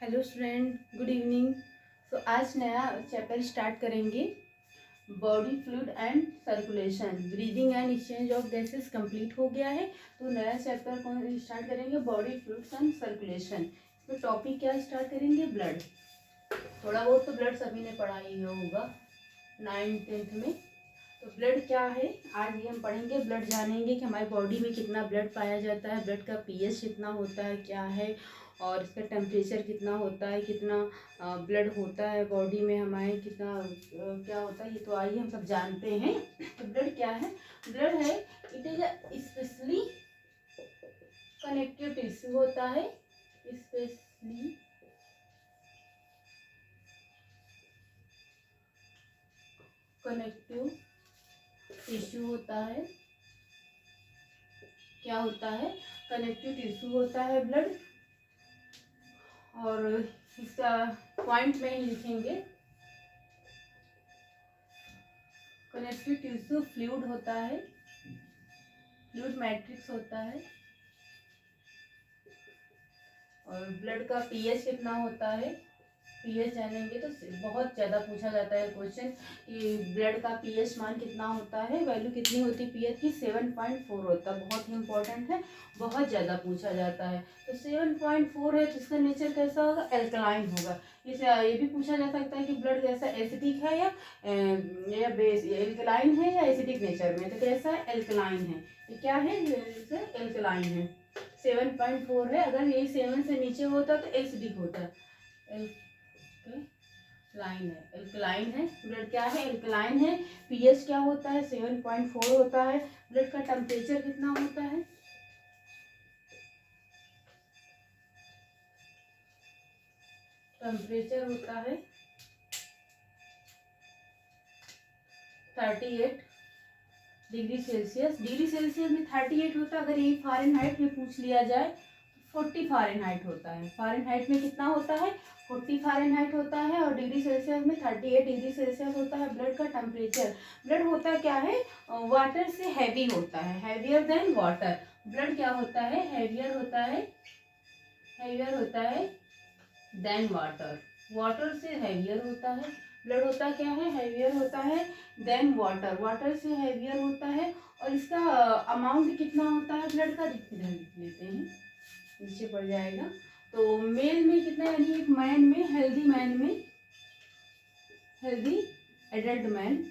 Hello student, good evening. आज नया chapter start करेंगे। Body fluid and circulation, breathing and exchange of gases complete हो गया है। तो नया चैप्टर कौन स्टार्ट करेंगे? Body fluids and circulation. इसमें टॉपिक क्या स्टार्ट करेंगे? ब्लड। थोड़ा बहुत तो ब्लड सभी ने पढ़ा ही होगा 9th-10th में। तो ब्लड क्या है, आज ये हम पढ़ेंगे। ब्लड जानेंगे कि हमारी बॉडी में कितना ब्लड पाया जाता है, ब्लड का पीएच कितना होता है, क्या है, और इसका टेम्परेचर कितना होता है, कितना ब्लड होता है बॉडी में हमारे, कितना क्या होता है, ये तो आइए हम सब जानते हैं। तो ब्लड क्या है? ब्लड है, it is specially connective tissue होता है। स्पेशली कनेक्टिव टिश्यू होता है। क्या होता है? कनेक्टिव टिश्यू होता है ब्लड। और इसका पॉइंट में ही लिखेंगे। कनेक्टिव टिश्यू फ्लूइड होता है, फ्लूइड मैट्रिक्स होता है। और ब्लड का पीएच कितना होता है? पीएच जानेंगे तो बहुत ज़्यादा पूछा जाता है क्वेश्चन कि ब्लड का पीएच मान कितना होता है, वैल्यू कितनी होती है पीएच की? 7.4 होता है। बहुत ही इंपॉर्टेंट है, बहुत ज़्यादा पूछा जाता है। तो 7.4 है तो इसका नेचर कैसा होगा? एल्कलाइन होगा। इसे ये भी पूछा जा सकता है कि ब्लड कैसा, एसिडिक है या बेस, एल्कलाइन है या एसिडिक नेचर में? तो कैसा है? एल्कलाइन है। ये क्या है? एल्कलाइन है। 7.4 है, अगर ये 7 से नीचे होता तो एसिडिक होता है। एल्कलाइन है, एल्कलाइन है। ब्लड क्या है? एल्कलाइन है। पीएच क्या होता है? 7.4 होता है। ब्लड का टेम्परेचर कितना होता है? टेम्परेचर होता है 38 डिग्री सेल्सियस। डिग्री सेल्सियस में 38 होता है। अगर यही फ़ारेनहाइट में पूछ लिया जाए 40 फ़ारेनहाइट होता है। फ़ारेनहाइट में कितना होता है? 40 फ़ारेनहाइट होता है। और डिग्री सेल्सियस में 38 डिग्री सेल्सियस होता है ब्लड का टेम्परेचर। ब्लड होता क्या है? वाटर से हैवी होता है, हैवियर देन वाटर। ब्लड क्या होता है? हैवियर होता है, हैवियर होता है देन वाटर। वाटर से हैवियर होता है। ब्लड होता क्या है? हैवियर होता है देन वाटर, वाटर से हैवियर होता है। और इसका अमाउंट कितना होता है ब्लड का? लिख लेते हैं, नीचे पड़ जाएगा। तो मेल में कितना, यानी एक मैन में, हेल्दी मैन में, हेल्दी एडल्ट मैन,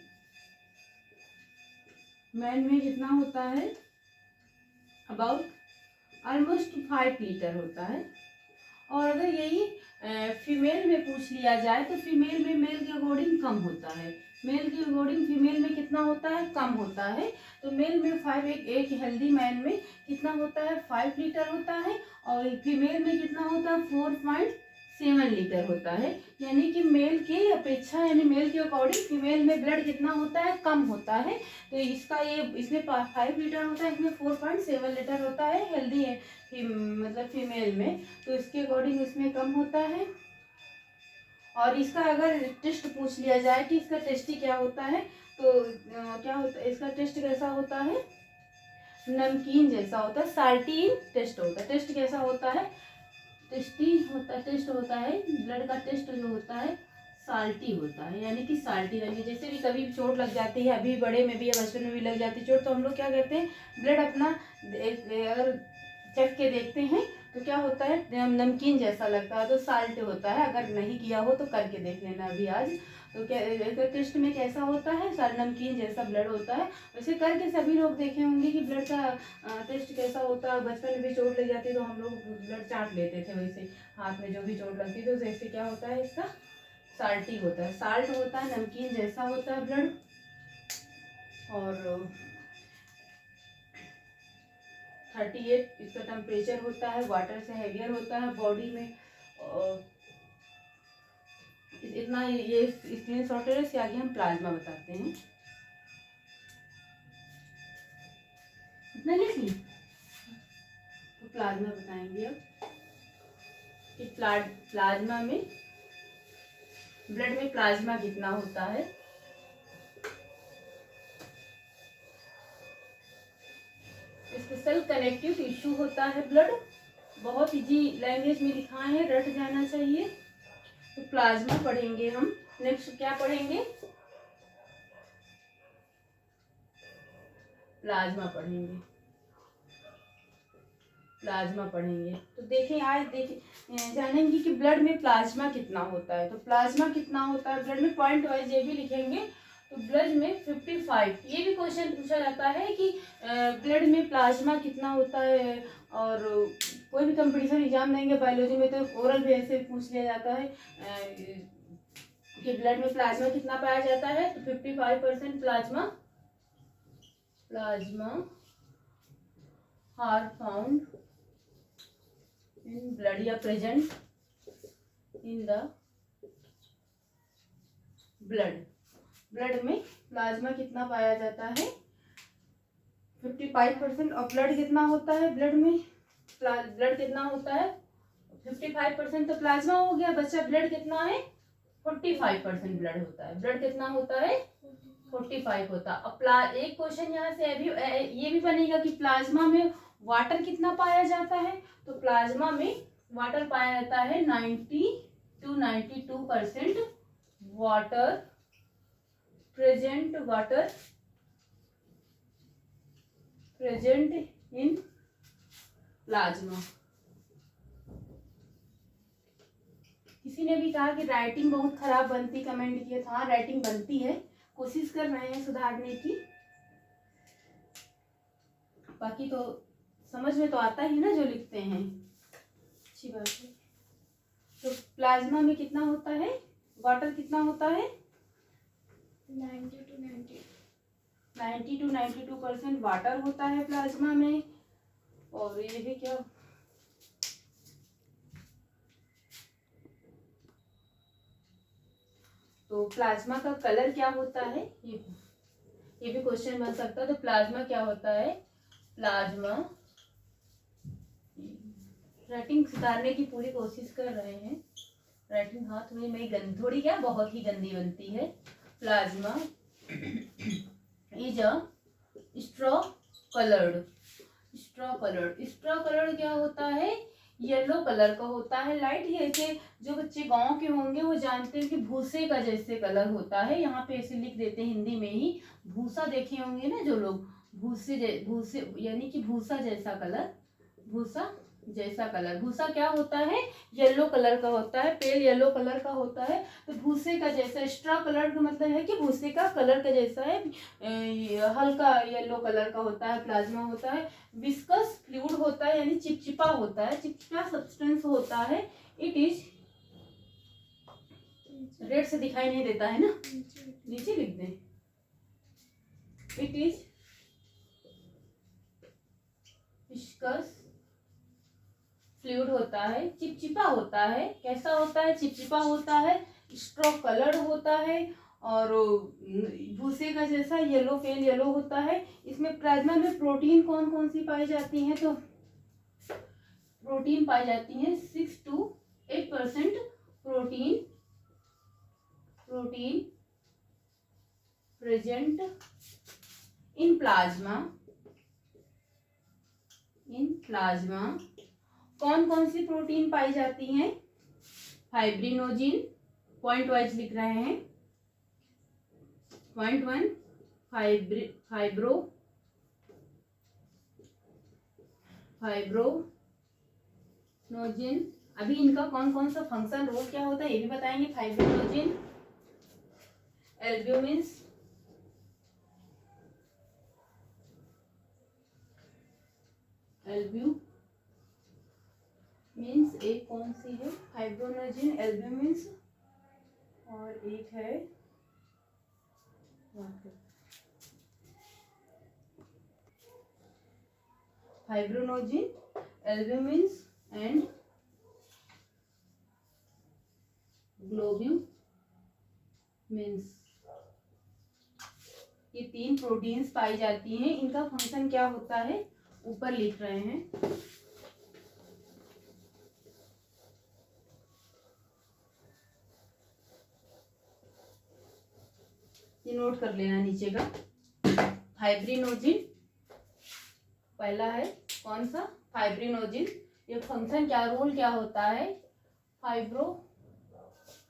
मैन में कितना होता है? अबाउट ऑलमोस्ट 5 लीटर होता है। और अगर यही फीमेल में पूछ लिया जाए तो फीमेल में मेल के अकॉर्डिंग कम होता है। मेल के अकॉर्डिंग फीमेल में कितना होता है? कम होता है। तो मेल में 5, एक हेल्दी मैन में कितना होता है? 5 लीटर होता है। और फीमेल में कितना होता है? 4.7 लीटर होता है। यानी कि मेल की अपेक्षा, यानी मेल के अकॉर्डिंग फीमेल में ब्लड कितना होता है? कम होता है। तो इसका ये, इसमें 5 लीटर होता है, इसमें 4.7 लीटर होता है हेल्दी है, मतलब फीमेल में। तो इसके अकॉर्डिंग इसमें कम होता है। और इसका अगर टेस्ट पूछ लिया जाए कि इसका टेस्ट ही क्या होता है, तो क्या होता है? इसका टेस्ट कैसा होता है? नमकीन जैसा होता है, साल्टी टेस्ट होता है। टेस्ट कैसा होता है? टेस्टी होता है, टेस्ट होता है। ब्लड का टेस्ट जो होता है साल्टी होता है, यानी कि साल्टी रंग। जैसे भी कभी चोट लग जाती है, अभी बड़े में भी या बचपन में भी लग जाती है चोट, तो हम लोग क्या कहते हैं? ब्लड अपना अगर चख के देखते हैं तो क्या होता है? नमकीन जैसा लगता है, तो साल्ट होता है। अगर नहीं किया हो तो करके देख लेना अभी आज। तो क्या टेस्ट में कैसा होता है? नमकीन जैसा ब्लड होता है। वैसे करके सभी लोग देखे होंगे कि ब्लड का टेस्ट कैसा होता है। बचपन में भी चोट लग जाती तो हम लोग ब्लड चाट लेते थे, वैसे हाथ में जो भी चोट लगती तो जैसे क्या होता है? इसका साल्टी होता है, साल्ट होता है, नमकीन जैसा होता है ब्लड। और 38 इसका टेम्परेचर होता है, वाटर से हैवियर होता है बॉडी में। इतना ये स्क्रीन शॉट है। इसके आगे हम प्लाज्मा बताते हैं। इतना लिख ली तो प्लाज्मा बताएंगे अब कि प्लाज्मा में, ब्लड में प्लाज्मा कितना होता है। स्पेशल कनेक्टिव टिश्यू होता है ब्लड। बहुत इजी लैंग्वेज में लिखा है, रट जाना चाहिए। तो प्लाज्मा पढ़ेंगे हम। नेक्स्ट क्या पढ़ेंगे? प्लाज्मा पढ़ेंगे। प्लाज्मा पढ़ेंगे तो देखें, आज देखें जानेंगे कि ब्लड में प्लाज्मा कितना होता है। तो प्लाज्मा कितना होता है ब्लड में, पॉइंट वाइज ये भी लिखेंगे। तो ब्लड में 55, ये भी क्वेश्चन पूछा जाता है कि ब्लड में प्लाज्मा कितना होता है। और कोई भी कंपटीशन एग्जाम देंगे बायोलॉजी में तो ओरल भी ऐसे पूछ लिया जाता है कि ब्लड में प्लाज्मा कितना पाया जाता है। तो 55% plasma are found in blood या प्रेजेंट इन द ब्लड में प्लाज्मा कितना पाया जाता है? 55%। और ब्लड कितना होता है ब्लड में? ब्लड कितना होता है? 55% तो प्लाज्मा हो गया, बच्चा ब्लड कितना है? 45% ब्लड होता है। ब्लड कितना होता है? 45 होता है। अब एक क्वेश्चन यहाँ से ये भी बनेगा कि प्लाज्मा में वाटर कितना पाया जाता है। तो प्लाज्मा में वाटर पाया जाता है 90 to 92% water present in plasma. किसी ने भी कहा कि राइटिंग बहुत खराब बनती, कमेंट किया था। हाँ, राइटिंग बनती है, कोशिश कर रहे हैं सुधारने की। बाकी तो समझ में तो आता ही ना जो लिखते हैं, अच्छी बात है। तो प्लाज्मा में कितना होता है? वाटर कितना होता है? 90 to 92% वाटर होता है प्लाज्मा में। और ये भी क्या, तो प्लाज्मा का कलर क्या होता है? ये भी क्वेश्चन बन सकता है। तो प्लाज्मा क्या होता है? प्लाज्मा, राइटिंग सुधारने की पूरी कोशिश कर रहे हैं। राइटिंग हाँ थोड़ी क्या बहुत ही गंदी बनती है। Plasma is a straw coloured क्या होता है? येलो कलर का होता है, लाइट। जैसे जो बच्चे गांव के होंगे वो जानते हैं कि भूसे का जैसे कलर होता है। यहाँ पे ऐसे लिख देते हैं हिंदी में ही, भूसा देखे होंगे ना जो लोग, भूसे यानी कि भूसा जैसा कलर। भूसा क्या होता है? येलो कलर का होता है, पेल येलो कलर का होता है। तो भूसे का जैसा, स्ट्रा कलर का मतलब है कि भूसे का कलर का जैसा है, हल्का येलो कलर का होता है। प्लाज्मा होता है विस्कस फ्लूइड होता है, यानी चिपचिपा होता है, चिपचिपा सब्सटेंस होता है। इट इज, रेड से दिखाई नहीं देता है ना, नीचे लिख दें। इट इज विस्कस फ्लूइड होता है, चिपचिपा होता है। कैसा होता है? चिपचिपा होता है, स्ट्रॉ कलर्ड होता है, और भूसे का जैसा येलो, पेल येलो होता है। इसमें प्लाज्मा में प्रोटीन कौन कौन सी पाई जाती हैं? तो प्रोटीन पाई जाती हैं 6 to 8% protein present in plasma. कौन कौन सी प्रोटीन पाई जाती हैं? फाइब्रिनोजिन, पॉइंट वाइज लिख रहे हैं। Point 1 fibrinogen. अभी इनका कौन कौन सा फंक्शन, रोल क्या होता है ये भी बताएंगे। फाइब्रिनोजिन, एल्ब्यूमिन्स, मीन्स एक कौन सी है? फाइब्रोनोजिन, एल्ब्यूमिन्स, और एक है फाइब्रोनोजिन, एल्ब्यूमिन्स एंड ग्लोब्यूमिन्स। ये 3 प्रोटीन्स पाई जाती हैं। इनका फंक्शन क्या होता है ऊपर लिख रहे हैं। ये नोट कर लेना नीचे का। फाइब्रिनोजिन पहला है, कौन सा? फाइब्रिनोजिन। ये फंक्शन क्या, रोल क्या होता है,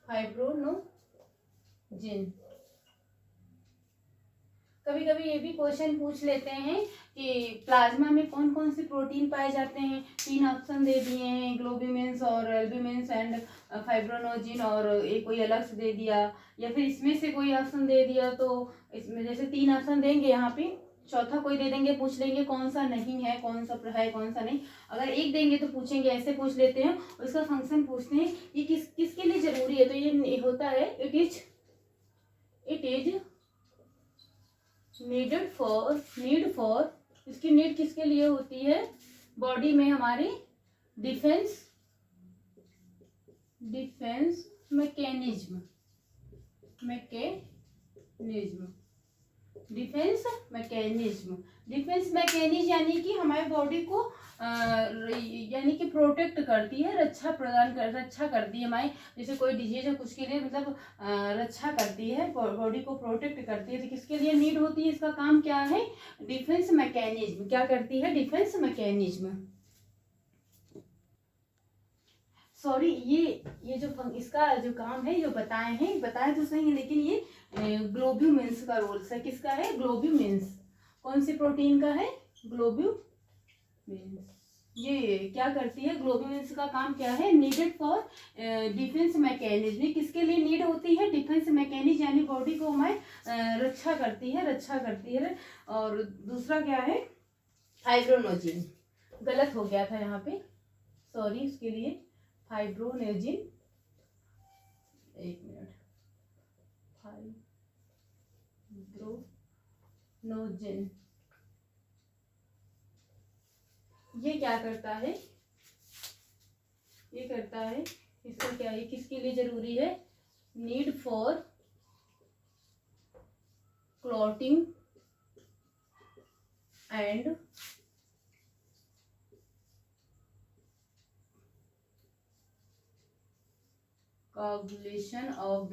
फाइब्रोनोजिन। कभी कभी ये भी क्वेश्चन पूछ लेते हैं कि प्लाज्मा में कौन कौन से प्रोटीन पाए जाते हैं। 3 ऑप्शन दे दिए हैं, ग्लोब्यूमिन्स और एल्ब्यूमिन्स एंड फाइब्रोनोजिन, और एक कोई अलग से दे दिया, या फिर इसमें से कोई ऑप्शन दे दिया। तो इसमें जैसे 3 ऑप्शन देंगे, यहाँ पे चौथा कोई दे देंगे, पूछ लेंगे कौन सा नहीं है, कौन सा है, कौन सा नहीं। अगर एक देंगे तो पूछेंगे, ऐसे पूछ लेते हैं। और इसका फंक्शन पूछते हैं ये किसके लिए जरूरी है। तो ये होता है इट इज नीड फॉर, इसकी नीड किसके लिए होती है, बॉडी में हमारे डिफेंस मैकेनिज्म यानी कि हमारे बॉडी को यानी कि प्रोटेक्ट करती है, रक्षा करती है हमारी। जैसे कोई डिजीज है कुछ के लिए, मतलब रक्षा करती है, बॉडी को प्रोटेक्ट करती है। तो किसके लिए नीड होती है, इसका काम क्या है, डिफेंस मैकेनिज्म। क्या करती है, डिफेंस मैकेनिज्म। सॉरी, ये जो इसका जो काम है, जो बताए तो सही है, लेकिन ये ग्लोब्यूमिन्स का रोल है। किसका है, ग्लोब्यूमिन्स। कौन सी प्रोटीन का है, ग्लोब्यूमिन्स। ये क्या करती है, ग्लोब्यूमिन्स का काम क्या है, नीडेड फॉर डिफेंस मैकेनिज्म। किसके लिए नीड होती है, डिफेंस मैकेनिज्म, यानी बॉडी को हमारे रक्षा करती है। और दूसरा क्या है, फाइब्रोनोजिन। गलत हो गया था यहाँ पे, सॉरी उसके लिए। फाइब्रोनोजिन, एक मिनट, फाइब्रोनोजिन ये क्या करता है, इसका क्या है, किसके लिए जरूरी है, need for clotting and coagulation of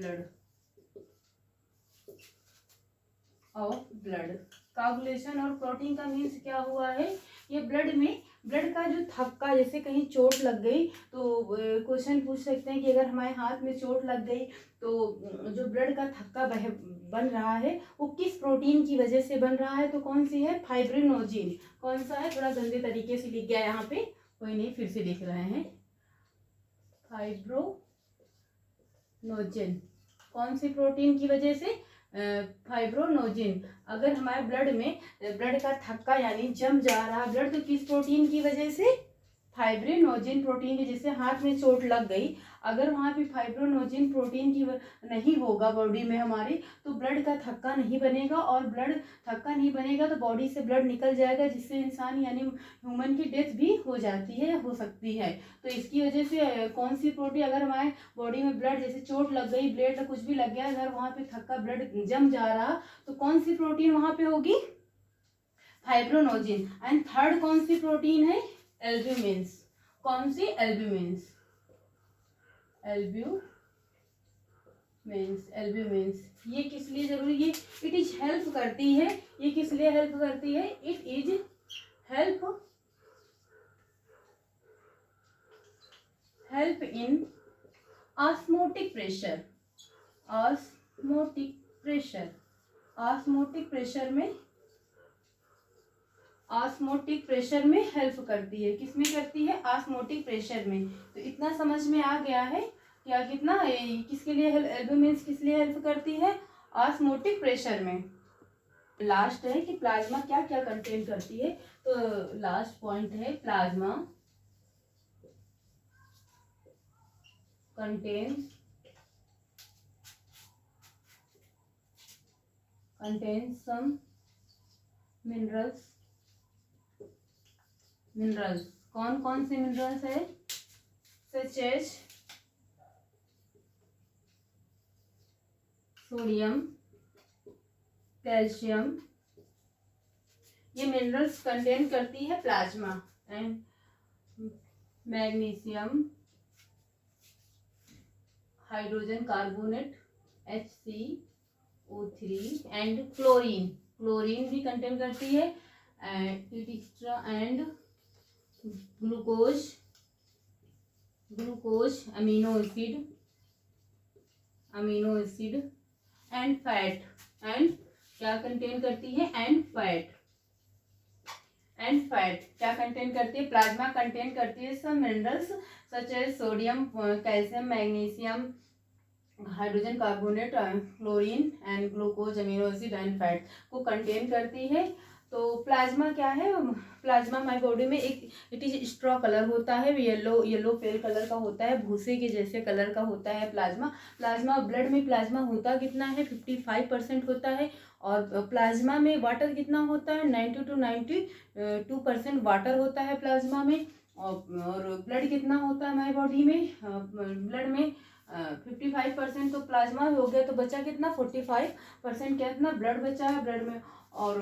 blood। coagulation और क्लॉटिंग का मीन्स क्या हुआ है, ये ब्लड का जो थक्का, जैसे कहीं चोट लग गई तो क्वेश्चन पूछ सकते हैं कि अगर हमारे हाथ में चोट लग गई तो जो ब्लड का थक्का बन रहा है वो किस प्रोटीन की वजह से बन रहा है, तो कौन सी है, फाइब्रिनोजिन। कौन सा है, थोड़ा गंदे तरीके से लिख गया यहाँ पे, कोई नहीं, फिर से लिख रहे हैं, फाइब्रोनोजिन। कौन सी प्रोटीन की वजह से, फाइब्रोनोजिन। अगर हमारे ब्लड का थक्का यानी जम जा रहा ब्लड, तो किस प्रोटीन की वजह से, फाइब्रिनोजिन प्रोटीन की। जैसे हाथ में चोट लग गई, अगर वहाँ पे फाइब्रोनोजिन प्रोटीन की नहीं होगा बॉडी में हमारी, तो ब्लड का थक्का नहीं बनेगा, और ब्लड थक्का नहीं बनेगा तो बॉडी से ब्लड निकल जाएगा, जिससे इंसान यानी ह्यूमन की डेथ भी हो जाती है या हो सकती है। तो इसकी वजह से कौन सी प्रोटीन, अगर हमारे बॉडी में ब्लड, जैसे चोट लग गई, ब्लड कुछ भी लग गया, अगर वहाँ पे थक्का ब्लड जम जा रहा, तो कौन सी प्रोटीन वहाँ पे होगी, फाइब्रोनोजिन। एंड थर्ड कौन सी प्रोटीन है, एल्ब्यूमिन्स। कौन सी, एल्ब्यूमिन्स। ये किस लिए जरूरी है, इट इज हेल्प करती है। ये किस लिए हेल्प करती है, it is help in osmotic pressure में हेल्प करती है। किसमें करती है, ऑस्मोटिक प्रेशर में। तो इतना समझ में आ गया है क्या, कितना किसके लिए एल्ब्यूमिन्स किस लिए हेल्प करती है, ऑस्मोटिक प्रेशर में। लास्ट है कि प्लाज्मा क्या क्या कंटेन करती है। तो लास्ट पॉइंट है, प्लाज्मा contains some minerals। कौन कौन से मिनरल्स है, सच एज सोडियम, कैल्शियम। ये मिनरल्स कंटेन करती है plasma. And magnesium, hydrogen carbonate HCO3, and chlorine भी कंटेन करती है। And glucose glucose, amino acid and fat, and क्या कंटेन करती है, एंड फैट क्या कंटेन करती है, प्लाज्मा कंटेन करती है सब minerals such as sodium, calcium, magnesium, hydrogen carbonate, chlorine and glucose, amino acid and fat को कंटेन करती है। तो प्लाज्मा क्या है, प्लाज्मा हमारी बॉडी में एक इट इज स्ट्रॉ कलर होता है, येलो पेल कलर का होता है, भूसे के जैसे कलर का होता है प्लाज्मा ब्लड में प्लाज्मा होता कितना है, 55% होता है। और प्लाज्मा में वाटर कितना होता है, 90 to 92% वाटर होता है प्लाज्मा में। और ब्लड कितना होता है हमारी बॉडी में, ब्लड में 55% तो प्लाज्मा हो गया, तो बचा कितना, 45% कितना ब्लड बचा है ब्लड में। और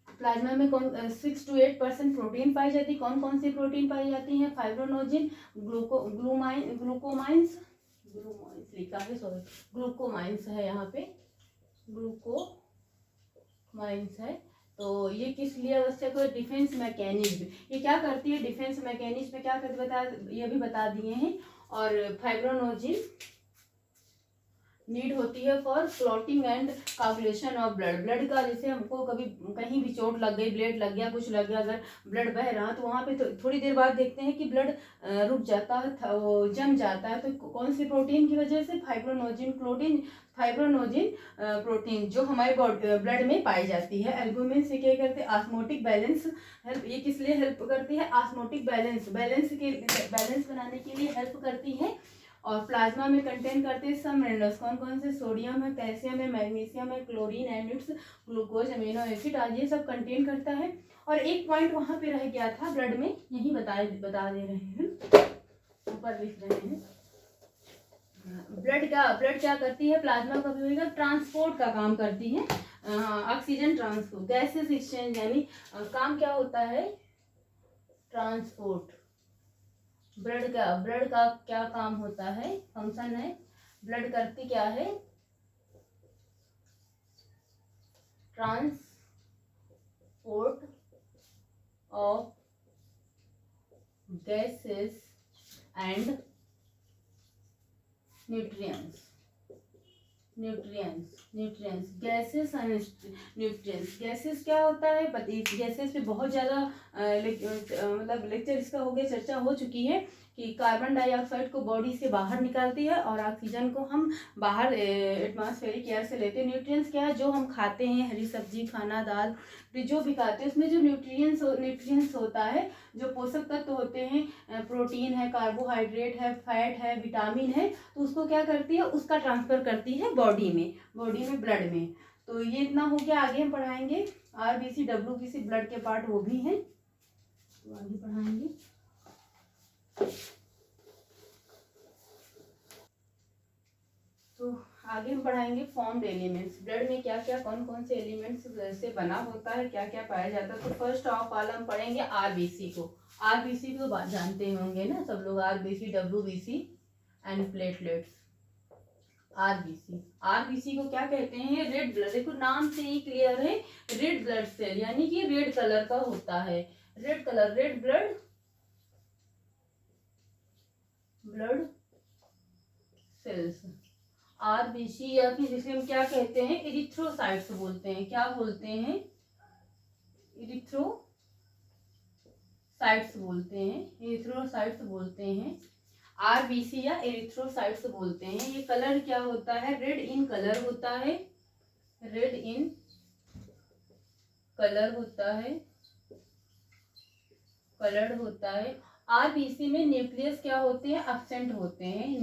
प्लाज्मा में कौन 6 to 8% प्रोटीन पाई जाती है। कौन कौन सी प्रोटीन पाई जाती है, फाइब्रोनोजिन, ग्लूकोमाइंस लिखा है, सॉरी ग्लूकोमाइंस है, यहाँ पे ग्लूकोमाइंस है। तो ये किस लिए आवश्यक है, डिफेंस मैकेनिज्म, ये क्या करती है, डिफेंस मैकेनिज्म में क्या करती ये भी बता दिए हैं। और फाइब्रोनोजिन नीड होती है for clotting and coagulation of blood का, जैसे हमको कभी कहीं भी चोट लग गई, ब्लेड लग गया, कुछ लग गया, अगर ब्लड बह रहा तो वहाँ पे तो थोड़ी देर बाद देखते हैं कि ब्लड रुक जाता है, वो जम जाता है, तो कौन सी प्रोटीन की वजह से, फाइब्रोनोजिन प्रोटीन जो हमारे ब्लड में पाई जाती है। एल्बुमिन से क्या करते हैं, ऑस्मोटिक बैलेंस हेल्प, ये किस लिए हेल्प करती है, ऑस्मोटिक बैलेंस बनाने के लिए हेल्प करती है। और प्लाज्मा में कंटेन करते हैं सब मिनरल्स, कौन कौन से, सोडियम है, कैल्शियम है, मैग्नीशियम है, chlorine and it's glucose, amino acid, आज ये सब कंटेन करता है। और एक पॉइंट वहाँ पे रह गया था ब्लड में, यही बता दे रहे हैं, ऊपर लिख रहे हैं। ब्लड क्या करती है, प्लाज्मा का भी होगा, ट्रांसपोर्ट का काम करती है, ऑक्सीजन ट्रांसपोर्ट, गैसेस एक्सचेंज, यानी काम क्या होता है, ट्रांसपोर्ट। ब्लड का क्या काम होता है, फंक्शन है, ब्लड करती क्या है, transport of gases and nutrients, gases and nutrients. Gases क्या होता है, गैसेस पे बहुत ज़्यादा मतलब लेक्चर इसका हो गया, चर्चा हो चुकी है कि कार्बन डाइऑक्साइड को बॉडी से बाहर निकालती है और ऑक्सीजन को हम बाहर एटमॉस्फेरिक एयर से लेते हैं। न्यूट्रिएंट्स क्या है, जो हम खाते हैं, हरी सब्जी खाना, दाल जो भी खाते हैं, उसमें जो न्यूट्रिएंट्स होता है, जो पोषक तत्व होते हैं, प्रोटीन है, कार्बोहाइड्रेट है, फैट है, विटामिन है, तो उसको क्या करती है, उसका ट्रांसफर करती है बॉडी में ब्लड में। तो ये इतना हो गया, आगे हम पढ़ाएंगे RBC WBC ब्लड के पार्ट वो भी हैं, तो आगे पढ़ाएंगे। तो आगे हम पढ़ाएंगे फॉर्म्ड एलिमेंट्स, ब्लड में क्या क्या कौन कौन से एलिमेंट्स से बना होता है, क्या क्या पाया जाता है। तो फर्स्ट ऑफ ऑल हम पढ़ेंगे RBC को जानते होंगे ना सब लोग, RBC WBC and platelets. RBC को क्या कहते हैं, रेड ब्लड, देखो नाम से ही क्लियर है, रेड ब्लड सेल, यानी कि रेड कलर का होता है, रेड ब्लड सेल्स, आरबीसी, या फिर जिसे हम क्या कहते हैं, इरिथ्रोसाइट्स बोलते हैं, क्या बोलते हैं, इरिथ्रोसाइट्स बोलते हैं, आरबीसी या इरिथ्रोसाइट्स बोलते हैं। ये कलर क्या होता है, रेड इन कलर होता है, कलर्ड होता है। आरबीसी में न्यूक्लियस क्या होते हैं, एब्सेंट होते हैं,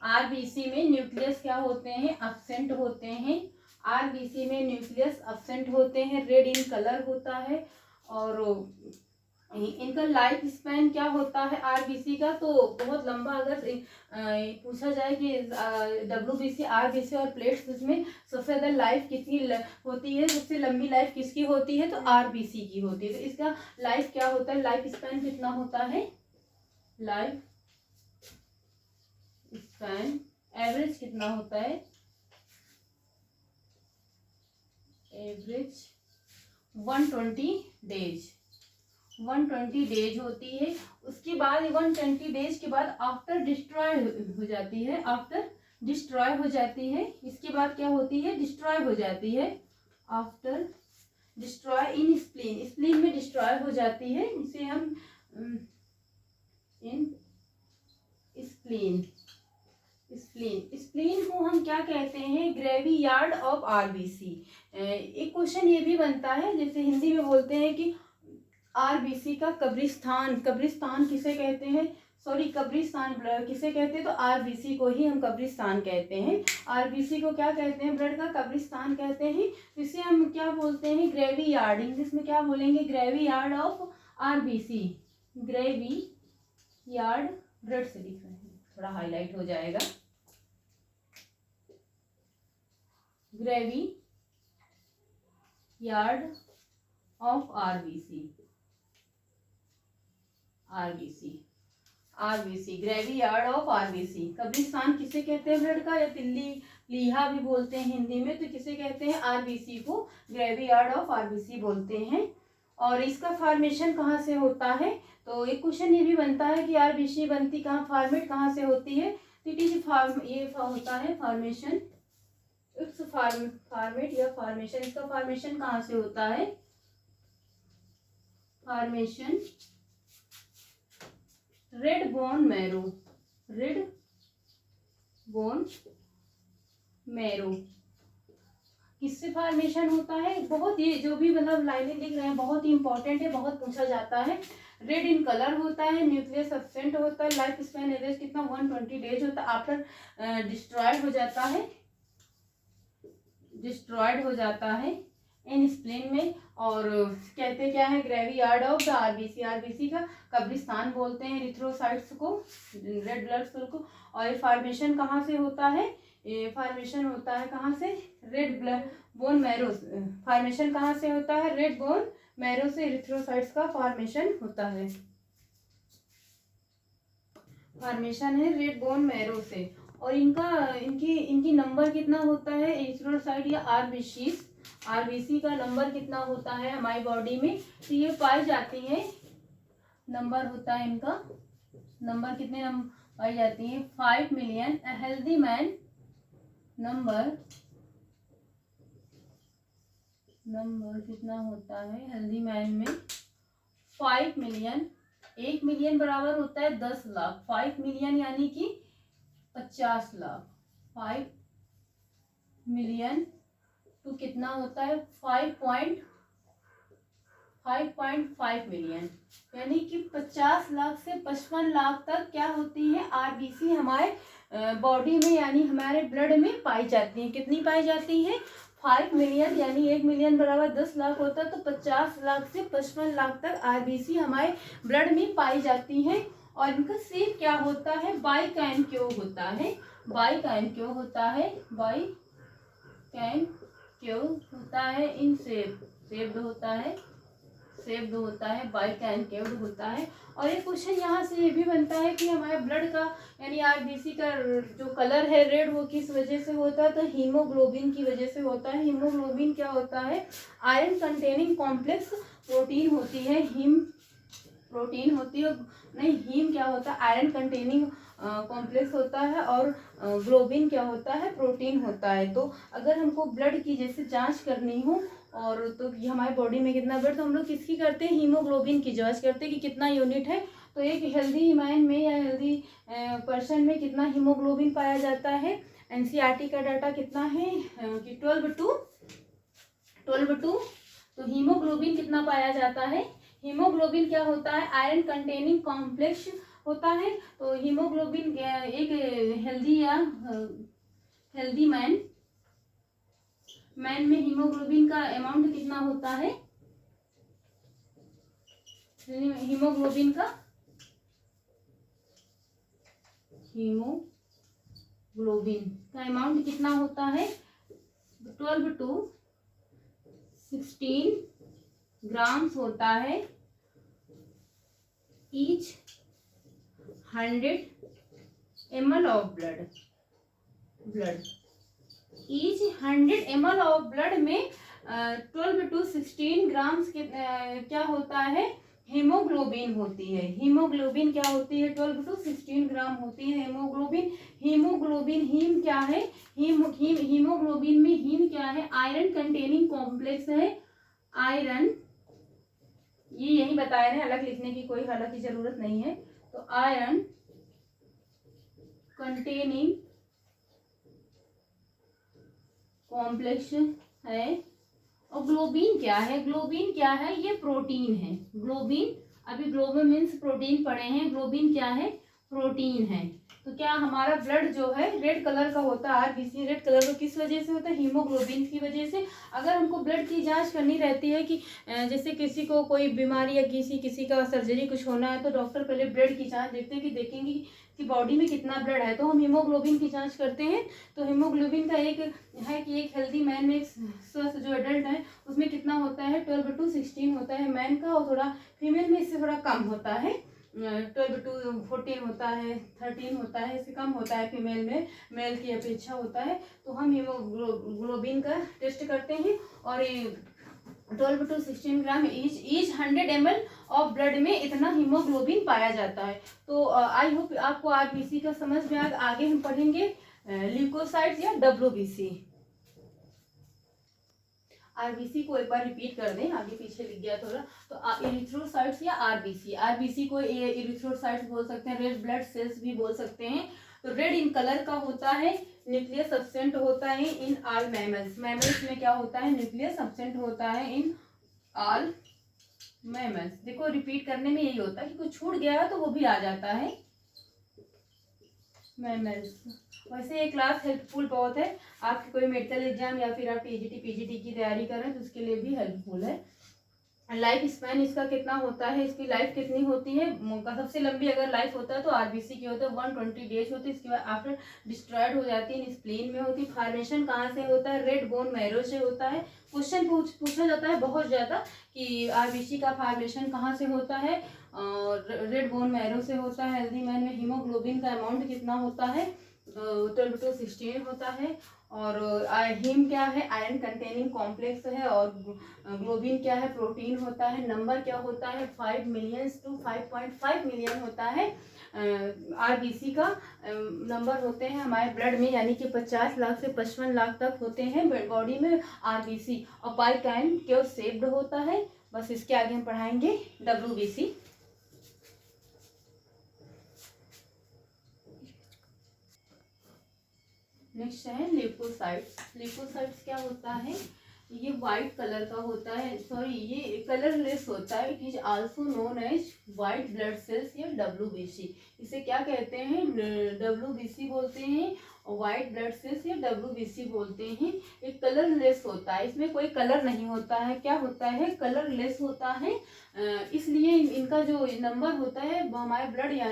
आरबीसी में न्यूक्लियस क्या होते हैं, एब्सेंट होते हैं, रेड इन कलर होता है। और इनका लाइफ स्पैन क्या होता है आरबीसी का, तो बहुत लंबा, अगर पूछा जाए कि WBC RBC और प्लेट्स में सबसे ज़्यादा लाइफ कितनी होती है, सबसे लंबी लाइफ किसकी होती है, तो RBC की होती है। तो इसका लाइफ क्या होता है, लाइफ स्पैन कितना होता है, लाइफ स्पैन एवरेज कितना होता है, एवरेज 120 डेज, 120 डेज होती है। उसके बाद 120 डेज के बाद आफ्टर डिस्ट्रॉय हो जाती है, आफ्टर डिस्ट्रॉय हो जाती है। इसके बाद क्या होती है, डिस्ट्रॉय हो जाती है, after destroy in spleen, spleen में डिस्ट्रॉय हो जाती है। इसे हम इन स्प्लीन, स्प्लीन को हम क्या कहते हैं, ग्रेवी यार्ड ऑफ आरबीसी। एक क्वेश्चन ये भी बनता है, जैसे हिंदी में बोलते हैं कि आरबीसी का कब्रिस्तान, कब्रिस्तान किसे कहते हैं, सॉरी कब्रिस्तान ब्लड किसे कहते हैं, तो आरबीसी को ही हम कब्रिस्तान कहते हैं। आरबीसी को क्या कहते हैं, ब्लड का कब्रिस्तान कहते हैं। इसे हम क्या बोलते हैं, ग्रेवी यार्ड, इंग्लिश में क्या बोलेंगे, gravy yard of RBC, gravy yard, blood से लिख रहे हैं, थोड़ा हाईलाइट हो जाएगा, gravy yard of RBC, RBC gravy yard of RBC. कब्रिस्तान किसे कहते हैं ब्लड का, या तिल्ली लीहा भी बोलते हैं हिंदी में, तो किसे कहते हैं, आरबीसी को ग्रेवी यार्ड ऑफ आरबीसी बोलते हैं। और इसका फॉर्मेशन कहाँ से होता है, तो एक क्वेश्चन ये भी बनता है कि आरबीसी बनती कहाँ, फॉर्मेट कहाँ से होती है, तो इट इज फॉर्म, ये होता है फॉर्मेशन, इट्स फॉर्मेट या फॉर्मेशन, इसका फॉर्मेशन कहाँ से होता है, formation red bone marrow, red bone marrow, किससे फॉर्मेशन होता है, बहुत ये जो भी मतलब लाइनें लिख रहे हैं बहुत ही इंपॉर्टेंट है, बहुत पूछा जाता है। रेड इन कलर होता है, न्यूक्लियस एब्सेंट होता है, लाइफ स्पैन एवरेज कितना 120 डेज होता है, आफ्टर डिस्ट्रॉयड हो जाता है, डिस्ट्रॉयड हो जाता है इन स्प्लीन में। और कहते क्या है, gravy yard of the RBC, RBC का कब्रिस्तान बोलते हैं एरिथ्रोसाइट्स को, रेड ब्लड सेल को। और ये फॉर्मेशन कहाँ से होता है, ये फॉर्मेशन होता है कहाँ से, red blood bone marrow, formation कहाँ से होता है, रेड बोन मैरो से एरिथ्रोसाइट्स का फॉर्मेशन होता है, फॉर्मेशन है रेड बोन मैरो से। और इनकी नंबर कितना होता है, एरिथ्रोसाइट या आरबीसी का नंबर कितना होता है हमारी बॉडी में, तो ये पाई जाती है, नंबर होता है इनका, नंबर कितने पाई जाती है, 5 मिलियन। हेल्दी मैन नंबर कितना होता है हेल्दी मैन में, 5 मिलियन, 1 मिलियन बराबर होता है 10 लाख, 5 मिलियन यानी कि 50 लाख, 5 मिलियन तो कितना होता है 5.5 मिलियन, यानी कि 50 लाख से 55 लाख तक क्या होती है, आरबीसी हमारे बॉडी में यानी हमारे ब्लड में पाई जाती है। कितनी पाई जाती है, 5 मिलियन, यानी 1 मिलियन बराबर 10 लाख होता है, तो 50 लाख से 55 लाख तक आरबीसी हमारे ब्लड में पाई जाती है। और इनका शेप क्या होता है, बाइकैनक्यो होता है, बाइकैनक्यो होता है, बाइकैनक्यो होता है, इन शेप्ड होता है, शेप्ड होता है, बाइकैनक्योड होता है। और एक क्वेश्चन यहाँ से ये भी बनता है कि हमारे ब्लड का यानी आरबीसी का जो कलर है रेड, वो किस वजह से होता है, तो हीमोग्लोबिन की वजह से होता है। हीमोग्लोबिन क्या होता है, आयरन कंटेनिंग कॉम्प्लेक्स प्रोटीन होती है, हीम प्रोटीन होती है, नहीं हीम क्या होता है, आयरन कंटेनिंग कॉम्प्लेक्स होता है, और ग्लोबिन क्या होता है, प्रोटीन होता है। तो अगर हमको ब्लड की जैसे जांच करनी हो और तो ये हमारे बॉडी में कितना ब्लड, तो हम लोग किसकी करते हैं, हीमोग्लोबिन की जांच करते हैं कि कितना यूनिट है। तो एक हेल्दी मैन में या हेल्दी पर्सन में कितना हीमोग्लोबिन पाया जाता है, एनसीईआरटी का डाटा कितना है कि 12/2, तो हीमोग्लोबिन कितना पाया जाता है, हीमोग्लोबिन क्या होता है, आयरन कंटेनिंग कॉम्प्लेक्स होता है। तो हीमोग्लोबिन एक हेल्दी मैन में हीमोग्लोबिन का अमाउंट कितना होता है, हीमोग्लोबिन का अमाउंट कितना होता है, 12/16 ग्राम्स होता है, each 100 ml of blood, each 100 ml of blood में 12/16 ग्राम्स के क्या होता है, हीमोग्लोबिन होती है। हीमोग्लोबिन क्या होती है? 12 to 16 ग्राम होती है हीमोग्लोबिन। हीमोग्लोबिन हीम क्या है? हीमोग्लोबिन में हीम क्या है? आयरन कंटेनिंग कॉम्प्लेक्स है। आयरन, ये यही बताया है, अलग लिखने की कोई हालांकि जरूरत नहीं है। तो आयरन कंटेनिंग कॉम्प्लेक्स है। और ग्लोबिन क्या है? ग्लोबिन क्या है? ये प्रोटीन है। ग्लोबिन, अभी ग्लोबिन मीन्स प्रोटीन पढ़े हैं, ग्लोबिन क्या है? प्रोटीन है। तो क्या हमारा ब्लड जो है रेड कलर का होता है, आरबीसी रेड कलर का किस वजह से होता है? हीमोग्लोबिन की वजह से। अगर हमको ब्लड की जांच करनी रहती है कि जैसे किसी को कोई बीमारी या किसी का सर्जरी कुछ होना है, तो डॉक्टर पहले ब्लड की जांच देखते हैं कि देखेंगे कि बॉडी में कितना ब्लड है, तो हम हीमोग्लोबिन की जांच करते हैं। तो हीमोग्लोबिन का एक है कि एक हेल्दी मैन में, एक स्वस्थ जो एडल्ट है उसमें कितना होता है? 12 to 16 होता है मैन का, और थोड़ा फीमेल में इससे थोड़ा कम होता है, 12 to 14 होता है, 13 होता है, इससे कम होता है फीमेल में, मेल की अपेक्षा होता है। तो हम हीमोग्लोबिन का टेस्ट करते हैं, और ये 12 to 16 gram each 100 ml of blood में इतना हीमोग्लोबिन पाया जाता है। तो आई होप आपको आरबीसी का समझ में आगे हम पढ़ेंगे ल्यूकोसाइट्स या डब्ल्यूबीसी। आरबीसी को एक बार रिपीट कर दें, आगे पीछे लिख गया थोड़ा। तो इरिथ्रोसाइट्स या आरबीसी, आरबीसी को इरिथ्रोसाइट्स बोल सकते हैं, रेड ब्लड सेल्स भी बोल सकते हैं। तो रेड इन कलर का होता है, न्यूक्लियस एब्सेंट होता है इन ऑल मैमल्स। मैमल्स में क्या होता है? न्यूक्लियस एब्सेंट होता है इन ऑल मैमल्स। देखो रिपीट करने में यही होता है कि कुछ छूट गया है तो वो भी आ जाता है मैमल्स। वैसे ये क्लास हेल्पफुल बहुत है, आपकी कोई मेडिकल एग्जाम या फिर आप टीजीटी पीजीटी की तैयारी कर रहे हैं तो उसके लिए भी हेल्पफुल है। लाइफ स्पैन इसका कितना होता है? इसकी लाइफ कितनी होती है? सबसे लंबी अगर लाइफ होता है तो आरबीसी की होता है, 120 डेज होती है। इसके बाद आफ्टर डिस्ट्रॉयड हो जाती है, स्प्लीन में होती है। फार्मेशन कहाँ से होता है? रेड बोन मैरो से होता है। क्वेश्चन पूछा जाता है बहुत ज़्यादा कि आरबीसी का फार्मेशन कहाँ से होता है, और रेड बोन मैरो से होता है। हेल्दी मैन में हीमोग्लोबिन का अमाउंट कितना होता है? 12 to 16 होता है। और हीम क्या है? आयरन कंटेनिंग कॉम्प्लेक्स है। और ग्लोबिन क्या है? प्रोटीन होता है। नंबर क्या होता है? 5 मिलियन to 5.5 मिलियन होता है आरबीसी का नंबर होते हैं हमारे ब्लड में, यानी कि 50 लाख से 55 लाख तक होते हैं बॉडी में आरबीसी। और पाई काइन क्यों सेप्ड होता है। बस इसके आगे हम पढ़ाएंगे डब्ल्यूबीसी। नेक्स्ट है ल्यूकोसाइट्स। ल्यूकोसाइट्स क्या होता है? ये व्हाइट कलर का होता है, सॉरी ये कलरलेस होता है। It is also known as white blood cells या डब्ल्यूबीसी। इसे क्या कहते हैं? डब्ल्यूबीसी बोलते हैं, और व्हाइट ब्लड सेल्स या डब्ल्यूबीसी बोलते हैं। ये कलरलेस होता है, इसमें कोई कलर नहीं होता है। क्या होता है? कलरलेस होता है। इसलिए इनका जो नंबर होता है हमारे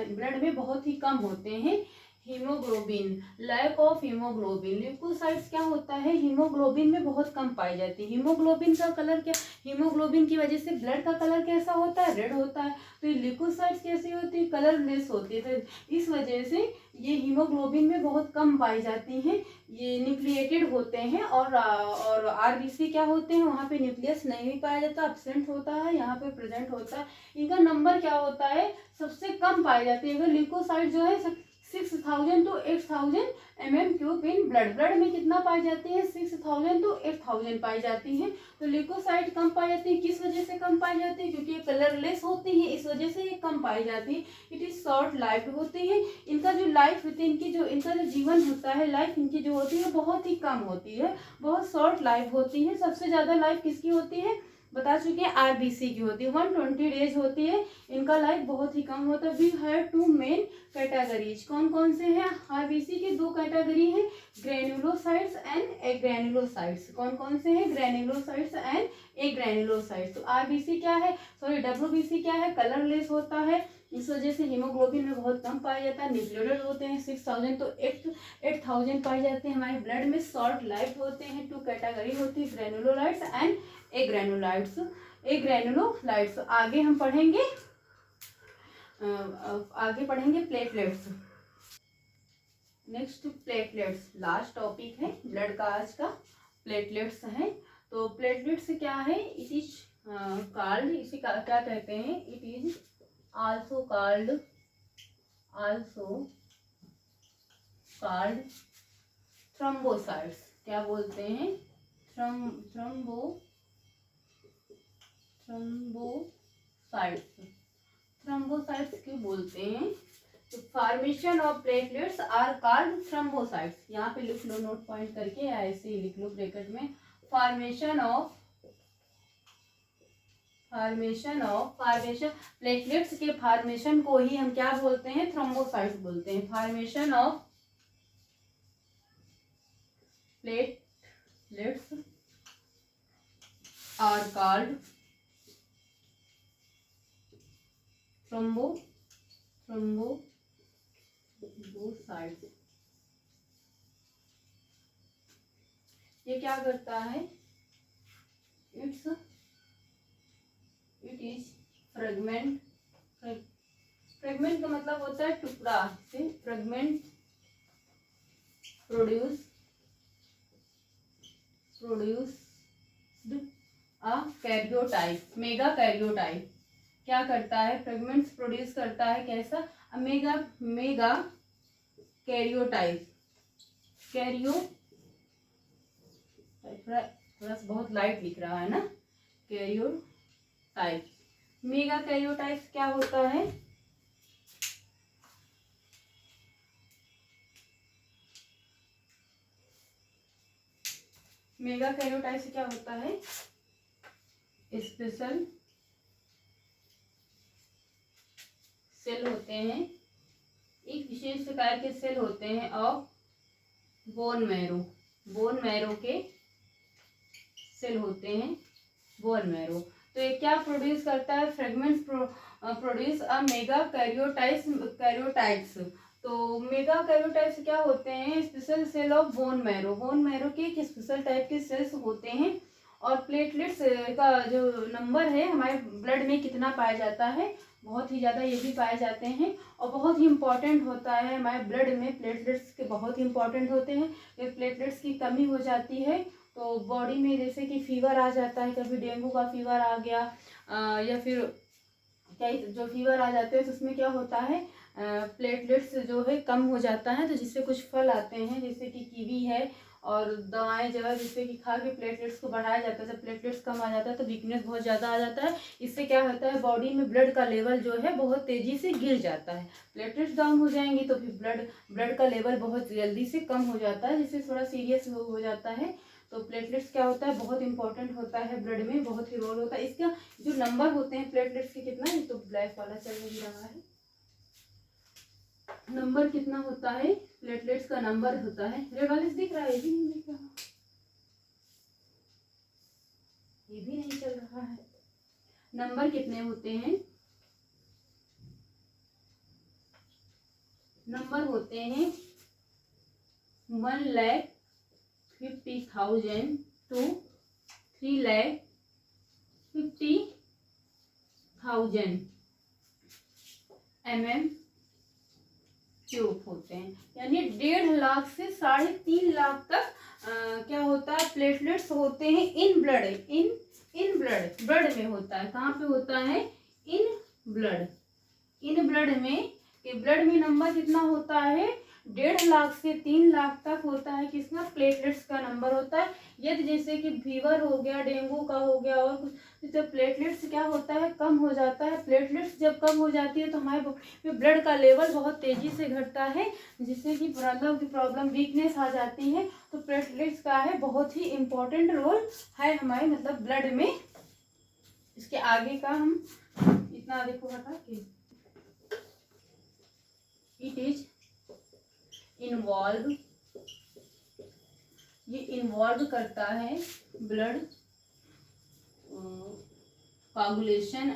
ब्लड में बहुत ही कम होते हैं। Haemoglobin, lack of haemoglobin. Leucocytes क्या होता है? हीमोग्लोबिन में बहुत कम पाई जाती है। हीमोग्लोबिन का कलर क्या? हीमोग्लोबिन की वजह से ब्लड का कलर कैसा होता है? रेड होता है। तो ये ल्यूकोसाइट्स कैसी होती है? कलरलेस होती है। तो इस वजह से ये हीमोग्लोबिन में बहुत कम पाई जाती हैं। ये न्यूक्लिएटेड होते हैं। और आरबीसी क्या होते हैं? वहाँ पे न्यूक्लियस नहीं पाया जाता, एब्सेंट होता है, यहाँ पे प्रेजेंट होता है। इनका नंबर क्या होता है? सबसे कम पाई जाती है। अगर ल्यूकोसाइट जो है 6000 to 8000 mm³ इन ब्लड में कितना पाई जाती है? 6000 to 8000 पाई जाती है। तो ल्यूकोसाइट कम पाई जाती है। किस वजह से कम पाई जाती है? क्योंकि ये कलरलेस होती है, इस वजह से ये कम पाई जाती है। इट इज शॉर्ट लाइफ होती है। इनका जो लाइफ होती है, इनका जो जीवन होता है, लाइफ इनकी जो होती है बहुत ही कम होती है, बहुत शॉर्ट लाइफ होती है। सबसे ज्यादा लाइफ किसकी होती है? बता चुके हैं, आरबीसी की होती है, 120 डेज होती है। इनका लाइफ बहुत ही कम होता है। We have two main categories. कौन कौन से हैं? आरबीसी की दो कैटेगरी हैं, ग्रेन्युलोसाइट्स एंड एग्रेन्युलोसाइट्स। कौन कौन से हैं? Granulocytes and एग्रेन्युलोसाइट्स। तो आरबीसी क्या है, सॉरी डब्ल्यूबीसी क्या है? कलरलेस होता है। इस वजह से हीमोग्लोबिन में बहुत कम पाया जाता है। न्यूक्लियोटाइड होते हैं 6000 तो 8000 पाए जाते हैं हमारे ब्लड में। शॉर्ट लाइफ होते हैं। टू कैटेगरी होती है, ग्रेनुलोलाइट्स एंड एग्रेनुलाइट्स। एग्रेनुलोलाइट्स आगे हम पढ़ेंगे, platelets. Next platelets, last topic है ब्लड का आज का, प्लेटलेट्स है। तो प्लेटलेट्स क्या है? इट इज कॉल्ड, इसे क्या कहते हैं, it is also called thrombocytes. क्या बोलते हैं, थ्रोम्बोसाइट्स क्यों बोलते हैं, तो formation of platelets are called thrombocytes. यहाँ पे लिख लो, नोट पॉइंट करके ऐसे ही लिख लो ब्रैकेट में, फॉर्मेशन प्लेटलेट्स के फॉर्मेशन को ही हम क्या बोलते हैं, थ्रोम्बोसाइट्स बोलते हैं। Formation of platelets are called thrombocytes. ये क्या करता है, इट इज फ्रेगमेंट का मतलब होता है टुकड़ा, से fragment produce a karyotype, mega karyotype. क्या करता है, फ्रेगमेंट्स प्रोड्यूस करता है, कैसा, मेगा कैरियोटाइप। थोड़ा बहुत लाइट लिख रहा है ना, कैरियोटाइप। मेगा कैरियोटाइप क्या होता है, मेगा कैरियोटाइप से क्या होता है, स्पेशल सेल होते हैं, एक विशेष प्रकार के सेल होते हैं ऑफ बोन मैरो के सेल होते हैं, बोन मैरो। तो ये क्या प्रोड्यूस करता है, fragments produce a mega karyotypes. तो मेगा कैरियोटाइप्स क्या होते हैं, special cell of bone marrow के एक स्पेशल टाइप के सेल्स होते हैं। और प्लेटलेट्स का जो नंबर है हमारे ब्लड में कितना पाया जाता है, बहुत ही ज़्यादा ये भी पाए जाते हैं। और बहुत ही इंपॉर्टेंट होता है हमारे ब्लड में, प्लेटलेट्स के बहुत ही इंपॉर्टेंट होते हैं। ये प्लेटलेट्स की कमी हो जाती है तो बॉडी में जैसे कि फीवर आ जाता है, कभी डेंगू का फीवर आ गया, या फिर कई जो फीवर आ जाते हैं तो उसमें क्या होता है, प्लेटलेट्स जो है कम हो जाता है। तो जिससे कुछ फल आते हैं जैसे कि कीवी है और दवाएं जो है जिससे कि खा के प्लेटलेट्स को बढ़ाया जाता है। जब प्लेटलेट्स कम आ जाता है तो वीकनेस बहुत ज़्यादा आ जाता है। इससे क्या होता है, बॉडी में ब्लड का लेवल जो है बहुत तेज़ी से गिर जाता है। प्लेटलेट्स डाउन हो जाएंगी तो फिर ब्लड का लेवल बहुत जल्दी से कम हो जाता है, जिससे थोड़ा सीरियस हो जाता है। तो प्लेटलेट्स क्या होता है, बहुत इंपॉर्टेंट होता है, ब्लड में बहुत ही रोल होता है। इसका जो नंबर होते हैं प्लेटलेट्स के कितना, ये तो ब्लैक वाला चल नहीं रहा है, नंबर कितना होता है, प्लेटलेट्स का नंबर होता है, रेड वाले दिख रहा है, ये भी नहीं दिख रहा, ये भी नहीं चल रहा है। नंबर कितने होते हैं, नंबर होते हैं 1,50,000 to 3,50,000 mm³ होते हैं। यानी 1.5 लाख से 3.5 लाख तक क्या होता है, प्लेटलेट्स होते हैं इन ब्लड ब्लड में होता है। कहाँ पे होता है, इन ब्लड में। ब्लड में नंबर कितना होता है, 1.5 लाख से 3 लाख तक होता है, किसका, प्लेटलेट्स का नंबर होता है। यदि जैसे कि फीवर हो गया, डेंगू का हो गया और कुछ, तो प्लेटलेट्स क्या होता है, कम हो जाता है। प्लेटलेट्स जब कम हो जाती है तो हमारे ब्लड का लेवल बहुत तेजी से घटता है, जिससे कि प्रॉब्लम वीकनेस आ जाती है। तो प्लेटलेट्स का है बहुत ही इम्पोर्टेंट रोल है हमारे मतलब ब्लड में। इसके आगे का हम इतना देखो हटा के, इट इज इन्वॉल्व, ये इन्वॉल्व करता है blood coagulation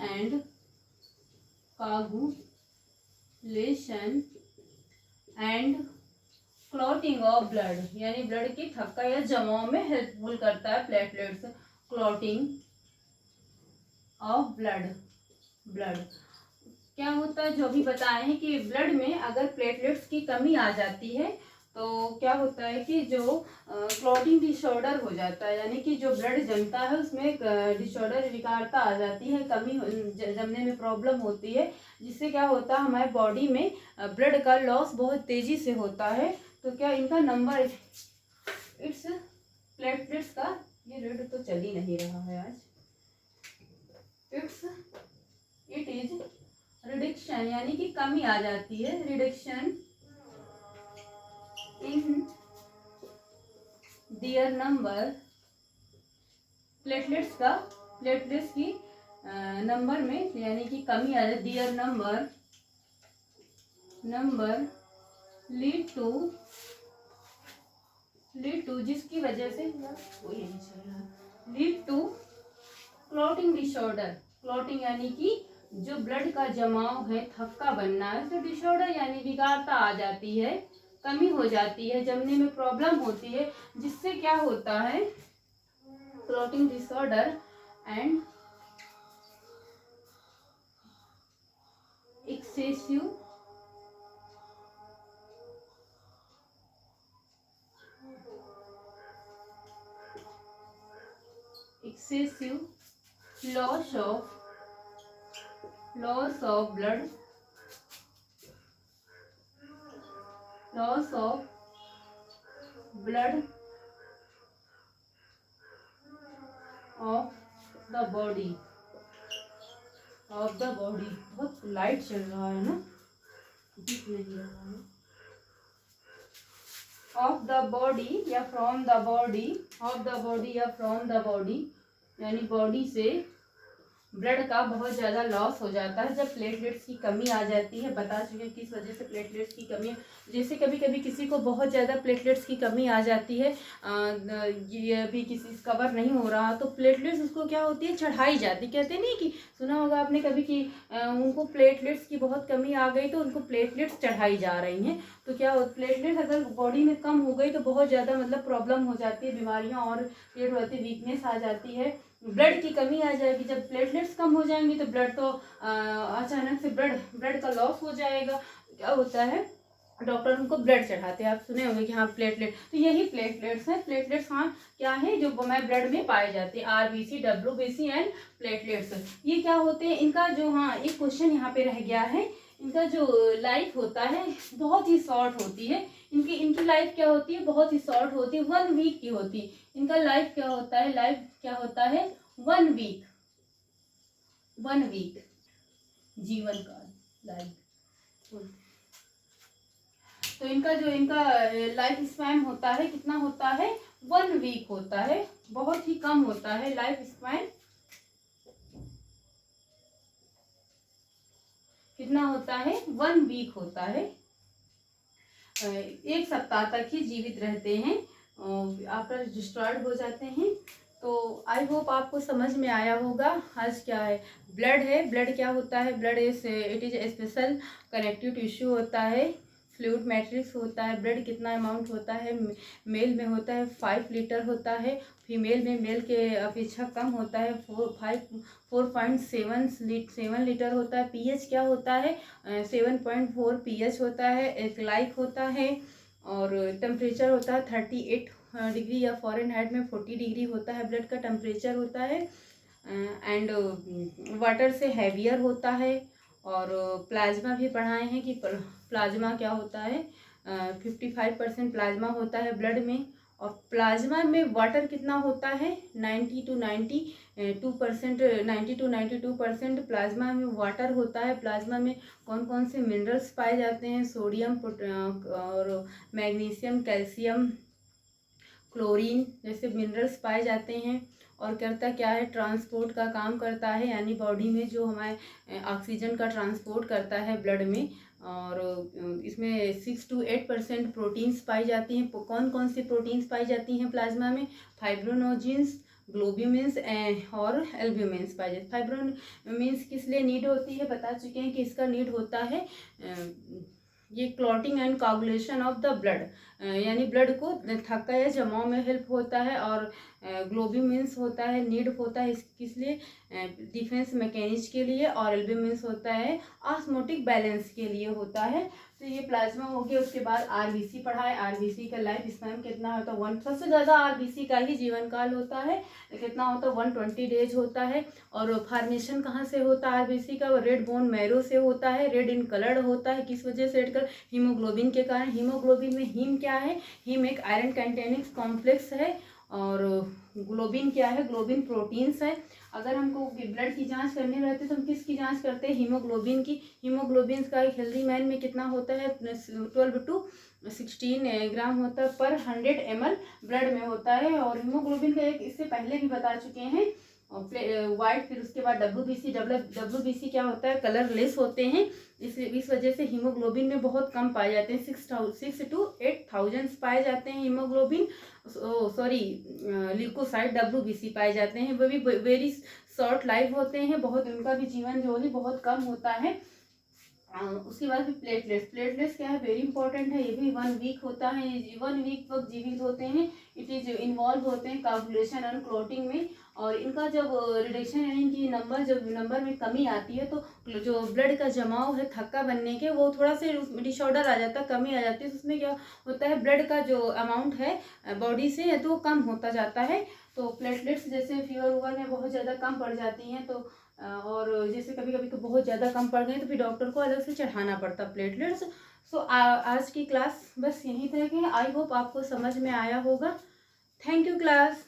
and clotting of blood, यानी ब्लड की थक्का या जमाव में हेल्पफुल करता है प्लेटलेट्स। क्लॉटिंग ऑफ ब्लड क्या होता है, जो भी बताए हैं कि ब्लड में अगर प्लेटलेट्स की कमी आ जाती है तो क्या होता है कि जो क्लॉटिंग डिसऑर्डर हो जाता है, यानी कि जो ब्लड जमता है उसमें एक डिसऑर्डर विकारता आ जाती है, कमी जमने में प्रॉब्लम होती है, जिससे क्या होता है हमारे बॉडी में ब्लड का लॉस बहुत तेज़ी से होता है। तो क्या इनका नंबर इट्स प्लेटलेट्स का, ये रेड तो चल ही नहीं रहा है आज, इट इज रिडक्शन, यानी कि कमी आ जाती है, reduction in their number, platelets का, प्लेटलेट्स की नंबर में यानी कि कमी आ जाती, दियर नंबर लीड टू जिसकी वजह से वो यही चल रहा है, lead to clotting disorder, clotting यानी कि जो ब्लड का जमाव है, थक्का बनना है, तो डिसऑर्डर यानी विकारता आ जाती है, कमी हो जाती है, जमने में प्रॉब्लम होती है, जिससे क्या होता है clotting disorder and excessive loss of blood, loss of blood of the body, बहुत लाइट चल रहा है ना, दिख नहीं रहा है, ऑफ द बॉडी या from the body, of the body या फ्रॉम द बॉडी, यानी बॉडी से ब्लड का बहुत ज़्यादा लॉस हो जाता है जब प्लेटलेट्स की कमी आ जाती है। बता चुके किस वजह से प्लेटलेट्स की कमी है, जैसे कभी कभी किसी को बहुत ज़्यादा प्लेटलेट्स की कमी आ जाती है, ये अभी किसी कवर नहीं हो रहा, तो प्लेटलेट्स उसको क्या होती है चढ़ाई जाती, कहते नहीं कि सुना होगा आपने कभी कि उनको प्लेटलेट्स की बहुत कमी आ गई तो उनको प्लेटलेट्स चढ़ाई जा रही हैं। तो क्या प्लेटलेट्स अगर बॉडी में कम हो गई तो बहुत ज़्यादा मतलब प्रॉब्लम हो जाती है, बीमारियाँ और क्रिएट होती है, वीकनेस आ जाती है, ब्लड की कमी आ जाएगी। जब प्लेटलेट्स कम हो जाएंगी तो ब्लड तो अचानक से ब्लड का लॉस हो जाएगा। क्या होता है डॉक्टर उनको ब्लड चढ़ाते हैं, आप सुने होंगे कि हाँ प्लेटलेट, तो यही प्लेटलेट्स हैं। प्लेटलेट्स हाँ क्या है जो हमारे ब्लड में पाए जाते हैं, आरबीसी, डब्ल्यूबीसी एंड प्लेटलेट्स। ये क्या होते हैं इनका जो, हाँ एक क्वेश्चन यहाँ पे रह गया है, इनका जो लाइफ होता है बहुत ही शॉर्ट होती है, इनकी लाइफ क्या होती है बहुत ही शॉर्ट होती है, 1 वीक की होती है। इनका लाइफ क्या होता है, लाइफ क्या होता है 1 वीक, 1 वीक जीवन काल लाइफ। तो इनका लाइफ स्पैन होता है कितना होता है 1 वीक होता है, बहुत ही कम होता है लाइफ स्पैन, कितना होता है 1 वीक होता है, 1 सप्ताह तक ही जीवित रहते हैं, आफ्टर डिस्ट्रॉयड हो जाते हैं। तो आई होप आपको समझ में आया होगा आज क्या है ब्लड है। ब्लड क्या होता है, blood it is special connective tissue होता है, फ्लूइड मैट्रिक्स होता है। ब्लड कितना अमाउंट होता है, मेल में होता है 5 लीटर होता है, फीमेल में मेल के अपेक्षा कम होता है, 4.7 लीटर होता है। पीएच क्या होता है 7.4 पीएच होता है, एक लाइक होता है, और टेम्परेचर होता है 38 डिग्री या फ़ारेनहाइट में 40 डिग्री होता है ब्लड का टेम्परेचर होता है, एंड वाटर से हैवियर होता है। और प्लाज्मा भी पढ़ाए हैं कि प्लाज्मा क्या होता है, 55% प्लाज्मा होता है ब्लड में, और प्लाज्मा में वाटर कितना होता है 90 to 92% प्लाज्मा में वाटर होता है। प्लाज्मा में कौन कौन से मिनरल्स पाए जाते हैं, सोडियम और मैग्नीशियम, कैल्शियम, क्लोरीन जैसे मिनरल्स पाए जाते हैं। और करता क्या है, ट्रांसपोर्ट का काम करता है, यानी बॉडी में जो हमारे ऑक्सीजन का ट्रांसपोर्ट करता है ब्लड में। और इसमें 6 to 8% प्रोटीन्स पाई जाती हैं। कौन कौन सी प्रोटीन्स पाई जाती हैं प्लाज्मा में, फाइब्रोनोजिन्स, ग्लोब्यूमिन्स और एल्ब्यूमिन्स पाई जाती है। फाइब्रोमिन्स किस लिए नीड होती है बता चुके हैं कि इसका नीड होता है ये clotting and coagulation of the blood, यानी ब्लड को थक्का या जमाव में हेल्प होता है। और ग्लोबिन मीन्स होता है नीड होता है किस लिए, डिफेंस मैकेनिक्स के लिए, और एल्बुमिन मीन्स होता है ऑस्मोटिक बैलेंस के लिए होता है। तो ये प्लाज्मा हो गया। उसके बाद आरबीसी पढ़ा है। आरबीसी का लाइफ स्पैन कितना होता है, सबसे ज़्यादा आरबीसी का ही जीवन काल होता है, कितना होता है 120 डेज होता है। और फॉर्मेशन कहाँ से होता है आरबीसी का, रेड बोन मैरो से होता है, रेड इन कलर्ड होता है। किस वजह से रेड कलर, हीमोग्लोबिन के कारण। हीमोग्लोबिन में हीम क्या है, हीम एक आयरन कंटेनिंग कॉम्प्लेक्स है, और ग्लोबिन क्या है, ग्लोबिन प्रोटीन्स है। अगर हमको ब्लड की जांच करनी रहती है तो हम किसकी जांच करते हैं, हीमोग्लोबिन की। हीमोग्लोबिन का एक हेल्दी मैन में कितना होता है, 12 to 16 ग्राम होता है पर 100 ml ब्लड में होता है। और हीमोग्लोबिन का एक इससे पहले भी बता चुके हैं, वाइट, फिर उसके बाद डब्ल्यूबीसी क्या होता है, कलरलेस होते हैं। इस वजह से हीमोग्लोबिन में बहुत कम पाए जाते हैं, 6 to 8,000 पाए जाते हैं हीमोग्लोबिन, सॉरी ल्यूकोसाइड डब्ल्यूबीसी पाए जाते हैं। वो भी वेरी शॉर्ट लाइफ होते हैं, बहुत उनका भी जीवन जो है बहुत कम होता है। उसके बाद भी प्लेटलेट्स क्या है, वेरी इंपॉर्टेंट है। ये भी 1 वीक होता है, 1 वीक तक जीवित होते हैं। इट इज इन्वॉल्व होते हैं कोगुलेशन और क्लॉटिंग में। और इनका जब रिडक्शन यानी कि जब नंबर में कमी आती है तो जो ब्लड का जमाव है थक्का बनने के, वो थोड़ा से डिसऑर्डर आ जाता है, कमी आ जाती है। तो उसमें क्या होता है, ब्लड का जो अमाउंट है बॉडी से तो वो कम होता जाता है। तो प्लेटलेट्स जैसे फीवर वूवर में बहुत ज़्यादा कम पड़ जाती हैं, तो और जैसे कभी कभी तो बहुत ज़्यादा कम पड़ गए तो फिर डॉक्टर को अलग से चढ़ाना पड़ता प्लेटलेट्स। सो आज की क्लास बस यहीं तक है। आई होप आपको समझ में आया होगा। Thank you class.